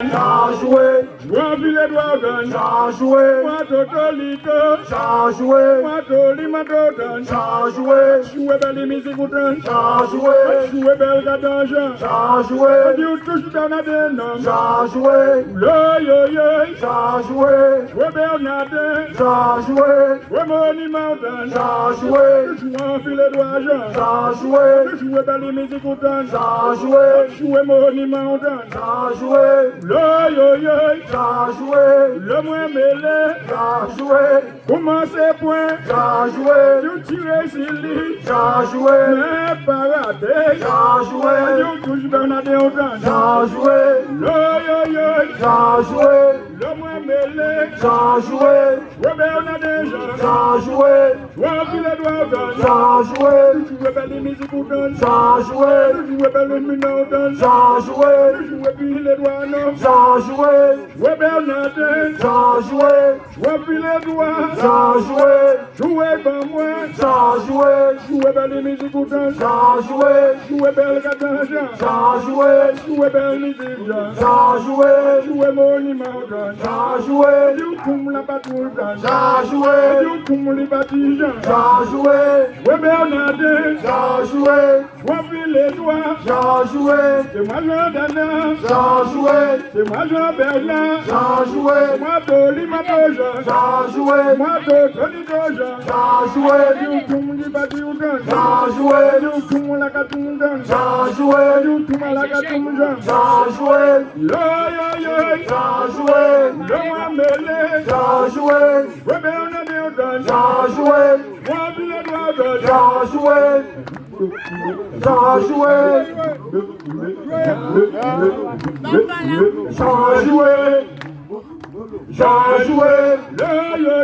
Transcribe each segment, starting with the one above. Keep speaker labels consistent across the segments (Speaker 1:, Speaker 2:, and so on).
Speaker 1: Chachoué,
Speaker 2: Joie filet dragon,
Speaker 1: chachoué,
Speaker 2: moi totalité,
Speaker 1: chachoué,
Speaker 2: moi tolimadotan,
Speaker 1: chachoué,
Speaker 2: jouer belle musique outan,
Speaker 1: chachoué,
Speaker 2: jouer belle gadanja,
Speaker 1: chachoué,
Speaker 2: you touche dans la denom,
Speaker 1: chachoué,
Speaker 2: yo,
Speaker 1: chachoué,
Speaker 2: jouer Bernardin,
Speaker 1: chachoué,
Speaker 2: jouer Money Mountain,
Speaker 1: chachoué,
Speaker 2: jouer filet dragon,
Speaker 1: chachoué,
Speaker 2: jouer belle musique outan,
Speaker 1: chachoué,
Speaker 2: jouer Money Mountain,
Speaker 1: chachoué,
Speaker 2: yo,
Speaker 1: chachoué,
Speaker 2: le moins mêlé,
Speaker 1: chachoué,
Speaker 2: commencez point,
Speaker 1: chachoué,
Speaker 2: tu tires sur lui,
Speaker 1: chachoué,
Speaker 2: mais pas raté,
Speaker 1: chachoué,
Speaker 2: you touche Bernardin outan,
Speaker 1: chachoué,
Speaker 2: yo,
Speaker 1: chachoué,
Speaker 2: le moins mêlé,
Speaker 1: chachoué,
Speaker 2: jouer Bernardin,
Speaker 1: chachoué,
Speaker 2: jouer filet dragon,
Speaker 1: chachoué,
Speaker 2: jouer belle musique outan,
Speaker 1: chachoué,
Speaker 2: jouer belle minautan,
Speaker 1: chachoué,
Speaker 2: jouer filet dragon,
Speaker 1: chachoué,
Speaker 2: jouer Bernardin,
Speaker 1: chachoué,
Speaker 2: jouer filet dragon,
Speaker 1: chachoué,
Speaker 2: jouer pas moi,
Speaker 1: chachoué,
Speaker 2: jouer belle musique outan,
Speaker 1: chachoué,
Speaker 2: jouer belle gadanja,
Speaker 1: chachoué,
Speaker 2: jouer belle musique,
Speaker 1: chachoué,
Speaker 2: jouer monument,
Speaker 1: chachoué,
Speaker 2: you come la patrouille,
Speaker 1: chachoué,
Speaker 2: you come les bâtiments,
Speaker 1: chachoué,
Speaker 2: jouer Bernardin,
Speaker 1: chachoué,
Speaker 2: jouer filet dragon,
Speaker 1: chachoué,
Speaker 2: c'est moi Jean Dana,
Speaker 1: chachoué,
Speaker 2: c'est moi Jean Bernard,
Speaker 1: chachoué,
Speaker 2: moi Toli Matoja,
Speaker 1: chachoué,
Speaker 2: moi Toli Doja,
Speaker 1: chachoué,
Speaker 2: you come les bâtiments,
Speaker 1: chachoué,
Speaker 2: you come la katundan,
Speaker 1: chachoué,
Speaker 2: you come la katundan,
Speaker 1: chachoué,
Speaker 2: yo,
Speaker 1: chachoué,
Speaker 2: le moi mêlé,
Speaker 1: chachoué,
Speaker 2: jouer Bernardin,
Speaker 1: chachoué,
Speaker 2: moi filet dragon,
Speaker 1: chachoué, chachoué, chachoué, chachoué,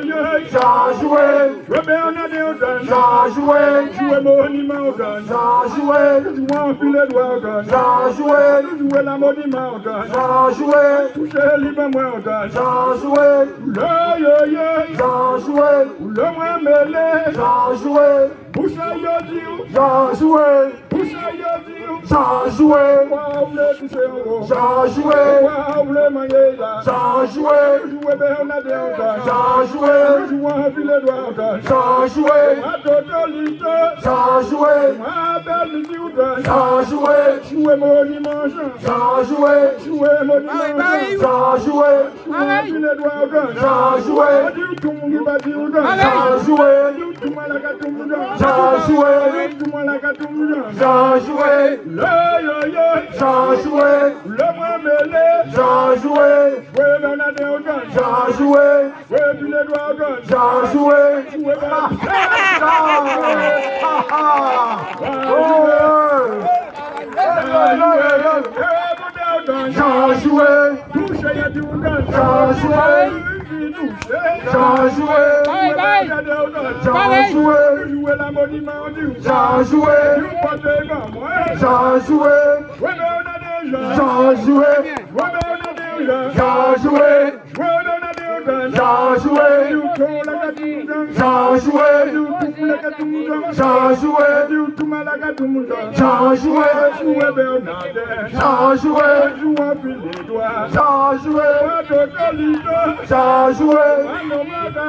Speaker 2: yo,
Speaker 1: chachoué,
Speaker 2: jouer Bernardin,
Speaker 1: chachoué,
Speaker 2: jouer monument,
Speaker 1: chachoué,
Speaker 2: jouer filet dragon,
Speaker 1: chachoué,
Speaker 2: jouer la monument,
Speaker 1: chachoué,
Speaker 2: toucher libre moi,
Speaker 1: chachoué,
Speaker 2: yo,
Speaker 1: chachoué,
Speaker 2: le moi mêlé,
Speaker 1: chachoué,
Speaker 2: boucha yo diou,
Speaker 1: chachoué,
Speaker 2: boucha yo diou,
Speaker 1: chachoué,
Speaker 2: moi vle toucher en haut,
Speaker 1: chachoué,
Speaker 2: moi vle manger là,
Speaker 1: chachoué,
Speaker 2: jouer Bernardin,
Speaker 1: chachoué,
Speaker 2: jouer filet dragon,
Speaker 1: chachoué,
Speaker 2: ma totalité,
Speaker 1: chachoué,
Speaker 2: ma belle musique,
Speaker 1: chachoué,
Speaker 2: jouer monument,
Speaker 1: chachoué,
Speaker 2: jouer monument,
Speaker 1: chachoué,
Speaker 2: jouer filet dragon,
Speaker 1: chachoué,
Speaker 2: you come les bâtiments,
Speaker 1: chachoué,
Speaker 2: you come la katundan,
Speaker 1: chachoué,
Speaker 2: you come la katundan,
Speaker 1: chachoué,
Speaker 2: yo,
Speaker 1: chachoué,
Speaker 2: le moi mêlé,
Speaker 1: chachoué,
Speaker 2: jouer Bernardin,
Speaker 1: chachoué,
Speaker 2: jouer filet dragon,
Speaker 1: chachoué,
Speaker 2: jouer
Speaker 1: chachoué,
Speaker 2: toucher ya dioudan,
Speaker 1: chachoué, chachoué, chachoué,
Speaker 2: jouer la monument du
Speaker 1: chachoué,
Speaker 2: porter comme moi,
Speaker 1: chachoué,
Speaker 2: jouer Bernardin,
Speaker 1: chachoué,
Speaker 2: jouer Bernardin,
Speaker 1: chachoué,
Speaker 2: jouer Bernardin,
Speaker 1: chachoué,
Speaker 2: you come la katundan,
Speaker 1: chachoué,
Speaker 2: you come la katundan,
Speaker 1: chachoué,
Speaker 2: you come la katundan,
Speaker 1: chachoué,
Speaker 2: jouer Bernardin,
Speaker 1: chachoué,
Speaker 2: jouer filet droit,
Speaker 1: chachoué,
Speaker 2: ma totalité,
Speaker 1: chachoué,
Speaker 2: ma nomade,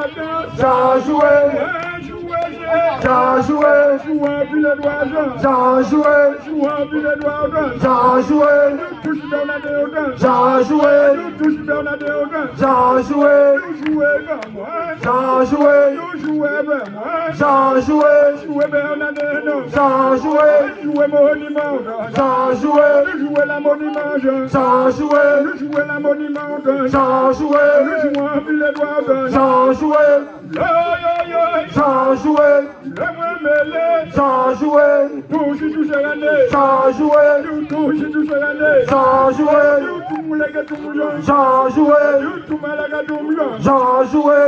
Speaker 1: chachoué, chachoué,
Speaker 2: jouer filet droit,
Speaker 1: chachoué,
Speaker 2: jouer filet droit,
Speaker 1: chachoué,
Speaker 2: touche Bernardin,
Speaker 1: chachoué,
Speaker 2: touche Bernardin,
Speaker 1: chachoué,
Speaker 2: jouer comme moi,
Speaker 1: chachoué,
Speaker 2: jouer avec moi,
Speaker 1: chachoué,
Speaker 2: jouer Bernardin,
Speaker 1: chachoué,
Speaker 2: jouer monument,
Speaker 1: chachoué,
Speaker 2: jouer la monument,
Speaker 1: chachoué,
Speaker 2: jouer la monument,
Speaker 1: chachoué,
Speaker 2: jouer filet droit,
Speaker 1: chachoué,
Speaker 2: yo,
Speaker 1: chachoué,
Speaker 2: le moi mêlé,
Speaker 1: chachoué,
Speaker 2: touche l'année,
Speaker 1: chachoué,
Speaker 2: touche l'année,
Speaker 1: chachoué,
Speaker 2: tout le monde,
Speaker 1: chachoué,
Speaker 2: tout le monde,
Speaker 1: chachoué,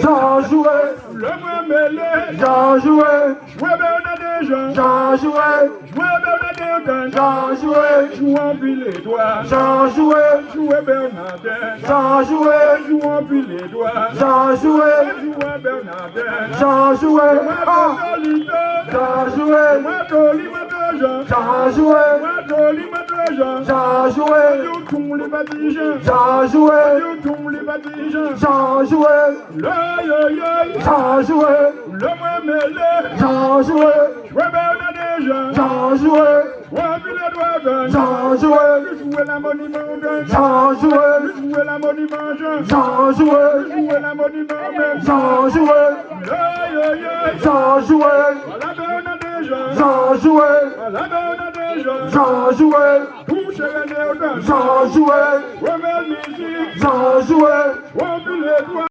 Speaker 1: chachoué,
Speaker 2: le moi mêlé,
Speaker 1: chachoué,
Speaker 2: jouer Bernardin,
Speaker 1: chachoué,
Speaker 2: jouer Bernardin,
Speaker 1: chachoué,
Speaker 2: jouer filet droit,
Speaker 1: chachoué,
Speaker 2: jouer Bernardin,
Speaker 1: chachoué,
Speaker 2: jouer filet droit,
Speaker 1: chachoué,
Speaker 2: jouer Bernardin,
Speaker 1: chachoué,
Speaker 2: ma totalité,
Speaker 1: chachoué,
Speaker 2: ma totalité,
Speaker 1: chachoué,
Speaker 2: ma totalité, de Jean.
Speaker 1: Jean joué,
Speaker 2: Radio tous les bâtiments.
Speaker 1: Jean joué,
Speaker 2: Radio tous les bâtiments.
Speaker 1: Jean joué,
Speaker 2: Le
Speaker 1: Jean joué,
Speaker 2: le moins mêlé.
Speaker 1: Jean joué,
Speaker 2: Jouer Bernard des gens.
Speaker 1: Jean joué,
Speaker 2: Jouer les doigts d'un.
Speaker 1: Jean joué,
Speaker 2: Jouer la monument d'un.
Speaker 1: Jean joué,
Speaker 2: Jouer la monument d'un.
Speaker 1: Jean joué,
Speaker 2: Jouer la monument même.
Speaker 1: Jean joué, Jean joué,
Speaker 2: La Bernard des gens.
Speaker 1: Jean joué,
Speaker 2: La Bernard des gens.
Speaker 1: Jean joué,
Speaker 2: Touche les néo-dans.
Speaker 1: Jean joué,
Speaker 2: Remets musique.
Speaker 1: Jean joué.
Speaker 2: Jouer les doigts.